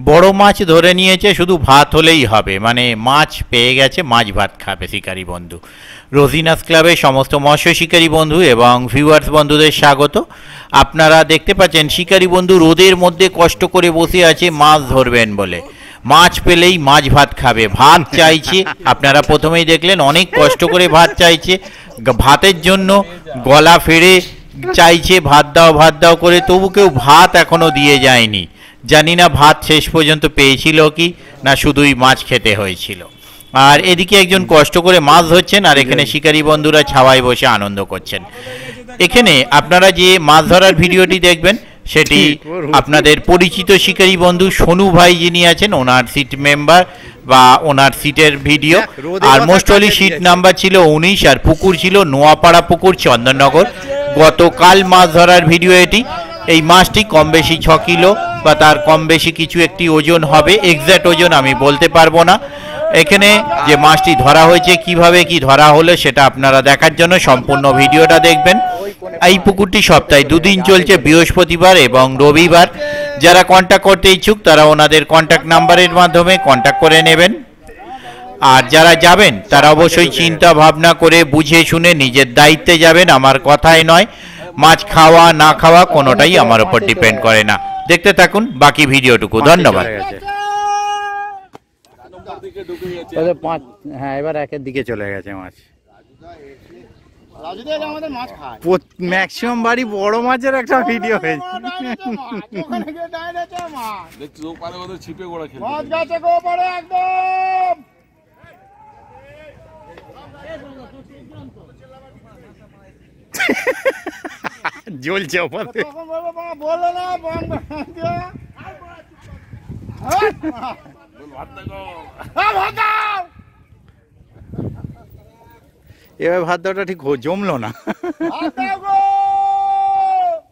বড় মাছ ধরে নিয়েছে, শুধু ভাত হলেই হবে, মানে মাছ পেয়ে গেছে, মাছ ভাত খাবে শিকারী বন্ধু। রোজিনাস ক্লাবের সমস্ত মৎস্য শিকারী বন্ধু এবং ভিউয়ার্স বন্ধুদের স্বাগত। আপনারা দেখতে পাচ্ছেন শিকারী বন্ধু রোদের মধ্যে কষ্ট করে বসে আছে মাছ ধরবেন বলে, মাছ পেলেই মাছ ভাত খাবে, ভাত চাইছে। আপনারা প্রথমেই দেখলেন অনেক কষ্ট করে ভাত চাইছে, ভাতের জন্য গলা ফেড়ে চাইছে ভাত দাও ভাত দাও করে, তবু কেউ ভাত এখনো দিয়ে যায়নি। জানি না ভাত শেষ পর্যন্ত পেয়েছিল কি না শুধুই মাছ খেতে হয়েছিল। আর এদিকে একজন কষ্ট করে মাছ ধরছেন, আর এখানে শিকারী বন্ধুরা ছাওয়ায় বসে আনন্দ করছেন। এখানে আপনারা যে মাছ ধরার ভিডিওটি দেখবেন সেটি আপনাদের পরিচিত শিকারী বন্ধু সোনু ভাই যিনি আছেন, ওনার সিট মেম্বার বা ওনার সিটের ভিডিও। আর মোস্টলি সিট নাম্বার ছিল 19, আর পুকুর ছিল নোয়াপাড়া পুকুর, চন্দননগর। গতকাল মাছ ধরার ভিডিও এটি। এই মাছটি কম বেশি 6 কিলো বা তার কম বেশি কিছু একটি ওজন হবে, এক্স্যাক্ট ওজন আমি বলতে পারবো না। এখানে যে মাছটি ধরা হয়েছে, কিভাবে কি ধরা হলো সেটা আপনারা দেখার জন্য সম্পূর্ণ ভিডিওটা দেখবেন। এই পুকুরটি সপ্তাহে 2 দিন চলছে, বৃহস্পতিবার এবং রবিবার। যারা কন্ট্যাক্ট করতে ইচ্ছুক তারা ওনাদের কন্ট্যাক্ট নাম্বারের মাধ্যমে কন্ট্যাক্ট করে নেবেন। আর যারা যাবেন তারা অবশ্যই চিন্তা ভাবনা করে বুঝে শুনে নিজের দায়িত্বে যাবেন, আমার কথাই নয়। মাছ খাওয়া না খাওয়া কোনোটাই আমার উপর ডিপেন্ড করে না। দেখতে থাকুন বাকি ভিডিওটুকু, ধন্যবাদ। হ্যাঁ, এবার একের দিকে চলে গেছে মাছ। ম্যাক্সিমাম বাড়ি বড় মাছের একটা ভিডিও হয়েছে। জ্বলছে এবার ভাত দেওয়াটা ঠিক জমলো না।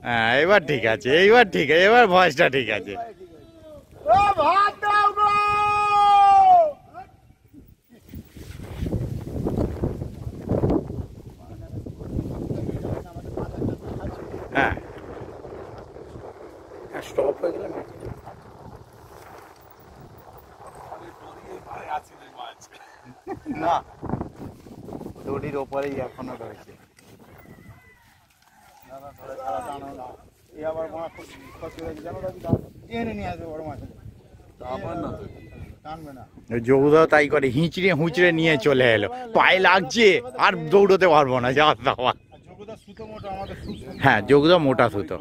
হ্যাঁ, এবার ঠিক আছে, এইবার ঠিক আছে, এবার ভয়েসটা ঠিক আছে। হ্যাঁ, স্টপ হয়ে গেল না, দড়ির ওপরেই এখনো রয়েছে। যোগুদাও তাই করে, হিঁচড়ে হুঁচড়ে নিয়ে চলে এলো, পায়ে লাগছে আর দৌড়তে পারবো না, যা দাওয়া। হ্যাঁ, যোগুদা মোটা সুতো।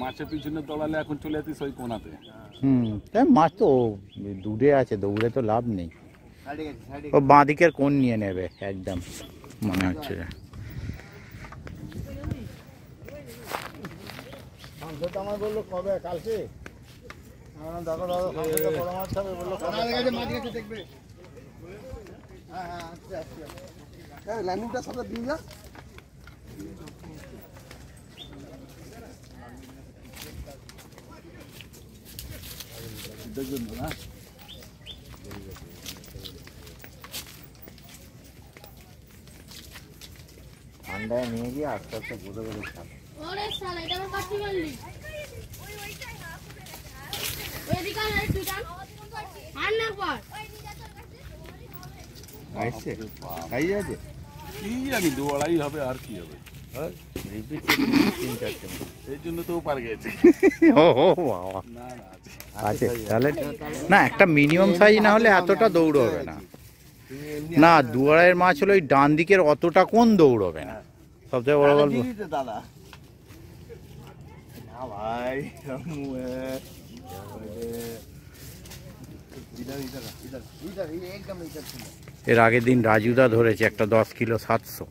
মাছের পিছনে দৌড়ালে এখন চলে যেতিস ওই কোনাতে। তাই মাছ তো দূরে আছে, দৌড়ে তো লাভ নেই। ও বাঁ দিকের কোণ নিয়ে নেবে একদম মনে হচ্ছে। আমার বললো কবে, কালকে দেখো দাদা বড় মাছ খাবে বললো, দেখবে। হ্যাঁ হ্যাঁ, আচ্ছা আচ্ছা, ল্যান্ডিংটা সাথে দিয়ে যা। দেখবেন না ঠান্ডায় নিয়ে গিয়ে আস্তে আস্তে বুঝে বুঝে খাবে। দৌড়াই হবে আর কি হবে, এই জন্য তো পার গেছে। আছে তাহলে না, একটা মিনিমাম সাইজ না হলে এতটা দৌড়বে না। না, দুয়ারের মাছ হলো ওই ডান দিকের, অতটা কোন দৌড়বে না। সবচেয়ে বড় গল্প দাদা ভাই, এর আগের দিন রাজুদা ধরেছে একটা 10 কিলো 700।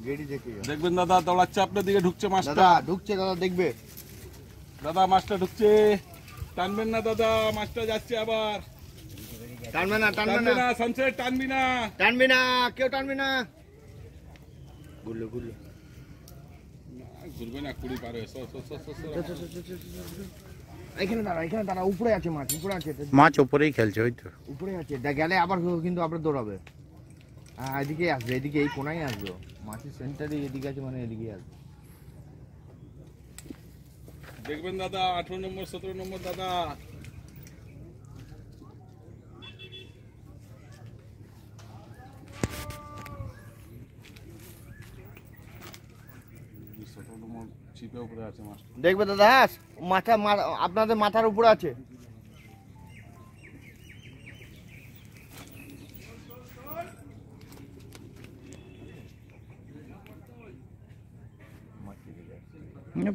দেখবেন দাদা দৌড়াচ্ছে আপনার দিকে, ঢুকছে মাছটা, ঢুকছে দাদা, দেখবে দাদা মাছটা ঢুকছে, টানবেন না দাদা, মাছটা যাচ্ছে আবার। টানবে না, টানবে না সানসেট, টানবি না, টানবি না, কেউ টানবি না। ঘুরলো ঘুরলো, ঘুরবে না, 20 পার হয়ে। এখানে দাঁড়া, এখানে দাঁড়া, উপরে আছে মাছ, উপরে আছে মাছ, উপরেই খেলছে, ওই তো উপরে আছে। গেলে আবার কিন্তু আবার দৌড়াবে। হ্যাঁ, এদিকে আসবে, এদিকে এই কোনায় আসবে, মাছের সেন্টারে এদিকে আছে, মানে এদিকে আসবে। দেখবেন দাদা 18 নম্বর 17 নম্বর দাদা। চিপে উপরে আছে মাছ। দেখবে দাদা, মাথা আপনাদের মাথার উপরে আছে।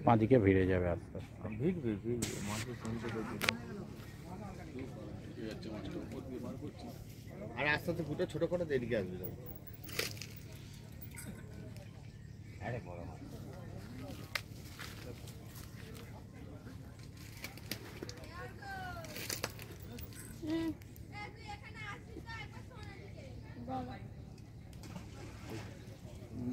বাঁদিকে ভিড়ে যাবে আস্তে আস্তে। ভিড়বে মাছের সঙ্গে আর আস্তে আস্তে ফুটে ছোট করে এদিকে আসবে। আরে বড় মাছ।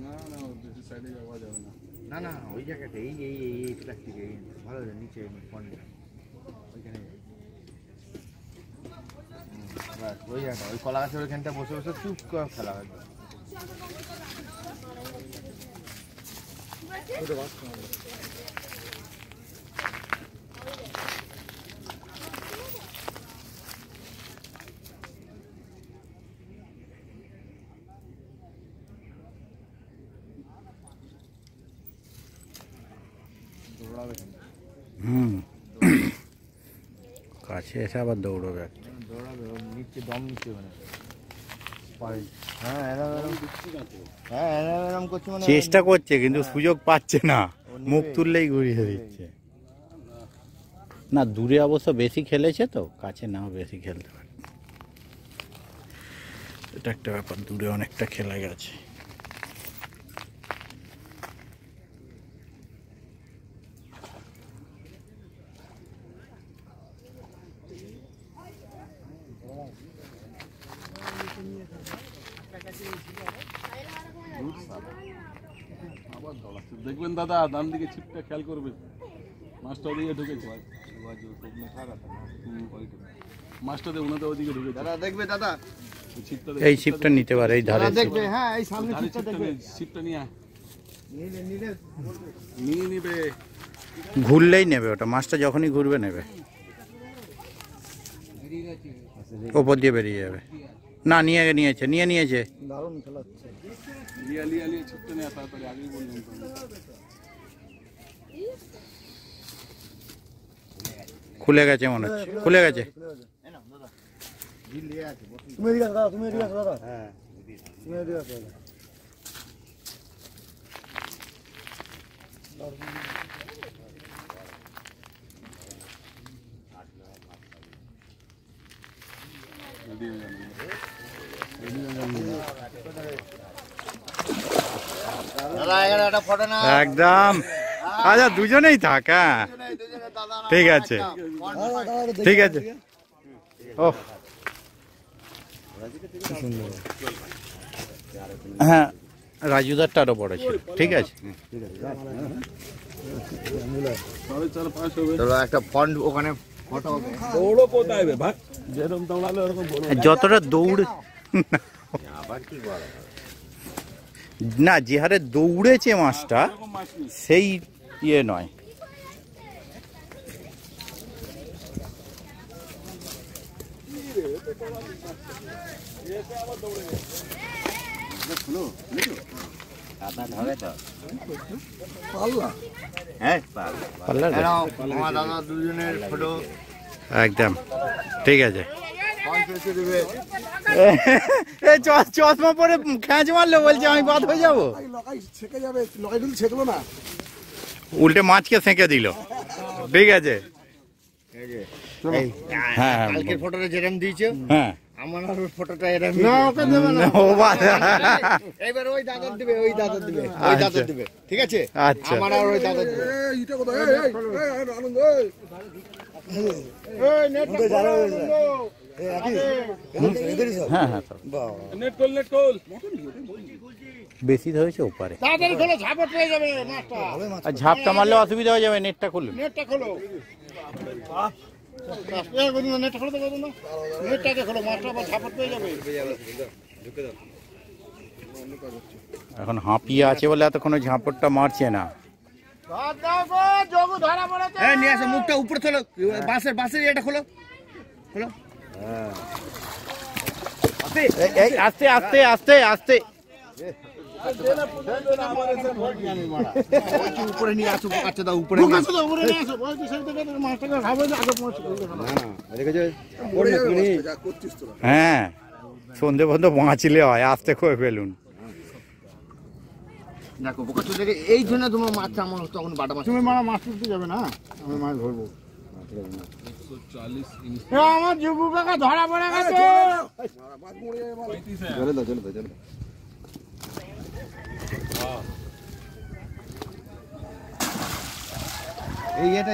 না না বেশি সাইডে যাওয়া যাবে না। না না ওই জায়গাটা এই এই এই এই প্লাস্টিকে ভালো নিচে পয়েন্ট ওইখানে ওই জায়গাটা ওই কলা গাছের ওইখানটা বসে বসে চুপ করে খেলা হয়। কাছে এসে আবার দৌড়বে, দৌড়াবে নিচে দম নিচে মানে এরম করছে মানে চেষ্টা করছে কিন্তু সুযোগ পাচ্ছে না, মুখ তুললেই ঘুরিয়ে দিচ্ছে। না দূরে অবশ্য বেশি খেলেছে তো, কাছে নাও বেশি খেলতে পারে, এটা একটা ব্যাপার, দূরে অনেকটা খেলা গেছে। আবার দৌড়াচ্ছে। দেখবেন দাদা ডান দিকে ছিপটা খেয়াল করবেন, মাছটা ওদিকে ঢুকেছে। মাছটা ওনাদের ওদিকে ঢুকেছে দাদা, দেখবে দাদা এই ছিপটা নিতে পারে, এই ধারে দেখবে। হ্যাঁ এই সামনে ছিপটা দেখবে, ছিপটা নিয়ে নিলে নিয়ে নিবে, ঘুরলেই নেবে ওটা, মাছটা যখনই ঘুরবে নেবে, ওপর দিয়ে বেরিয়ে যাবে। না নিয়েছে দারুণ খেলাচ্ছে। লিয়া লিয়া লিয়া ছিপটা নিয়ে তাড়াতাড়ি, আগেই বললাম তো। খুলে গেছে মনে হচ্ছে, খুলে গেছে। তুমি এদিকে আসো দাদা, তুমি এদিকে আসো দাদা। হ্যাঁ তুমি এদিকে আসো দাদা। দাদা এখানে একটা ফটো না একদম, আচ্ছা দুজনেই থাক। হ্যাঁ ঠিক আছে, ঠিক আছে। ও হ্যাঁ, রাজুদারটা আরো বড় ছিল, ঠিক আছে। চলো একটা ফন্ড ওখানে ফটো হবে। দৌড়ো কোথায় ভাই, যেরকম দৌড়ালে ওরকম যতটা দৌড় আবার কি বলো না, যে হারে দৌড়েছে মাছটা সেই ইয়ে নয়। আমার দাদা দুজনের ফটো একদম ঠিক আছে। চশমা পরে খেঁচ মারলো, বলছে আমি বাদ হয়ে যাবো, উল্টে মাছকে সেঁকে দিল। ঠিক আছে, হ্যাঁ কালকের ফটোটা যেরকম দিয়েছো, হ্যাঁ আমার আর ফটোটা এরকম না, ওকে দেবে না। এবার ওই দাদার দিবে, ওই দাদার দিবে, ওই দাদার দিবে, ঠিক আছে? আচ্ছা আমার আর ওই দাদার দিবে। এইটা কোথায়? এই আনন্দ, এই নেটটা জানো হ্যাঁ হ্যাঁ, নেট কল নেট কল বেশি ধরেছে ওপারে, তাড়াতাড়ি খোলো, ঝাপট পেয়ে যাবে মাছটা। আর ঝাপটা মারলে অসুবিধা হয়ে যাবে, নেটটা খুলুন। নেটটা খোলো, নেটটা খোলো, নেটটাকে খোলো, মাছটা আবার ঝাপট পেয়ে যাবে। এখন হাঁপিয়ে আছে বলে এতক্ষণ ঝাপটটা মারছে না। হ্যাঁ নিয়ে আসো, মুখটা উপরে তোলো, বাসের এটা খোলো খোলো। আস্তে আস্তে আস্তে আস্তে উপরে নিয়ে আসো, কাছে দাও, উপরে নিয়ে আসো। হ্যাঁ সন্ধে পর্যন্ত বাঁচলে হয়, আস্তে করে ফেলুন। দেখো বোকা চলে গেছে, এই জন্য তোমার মাছ আমার তখন বাটা মাছ। তুমি মাছ তুলতে যাবে না, আমি মাছ ধরবো। 140 আমার যুবু কাকা ধরা পড়ে গেছে। চলে দাও চলে দাও চলে দাও। এই এটা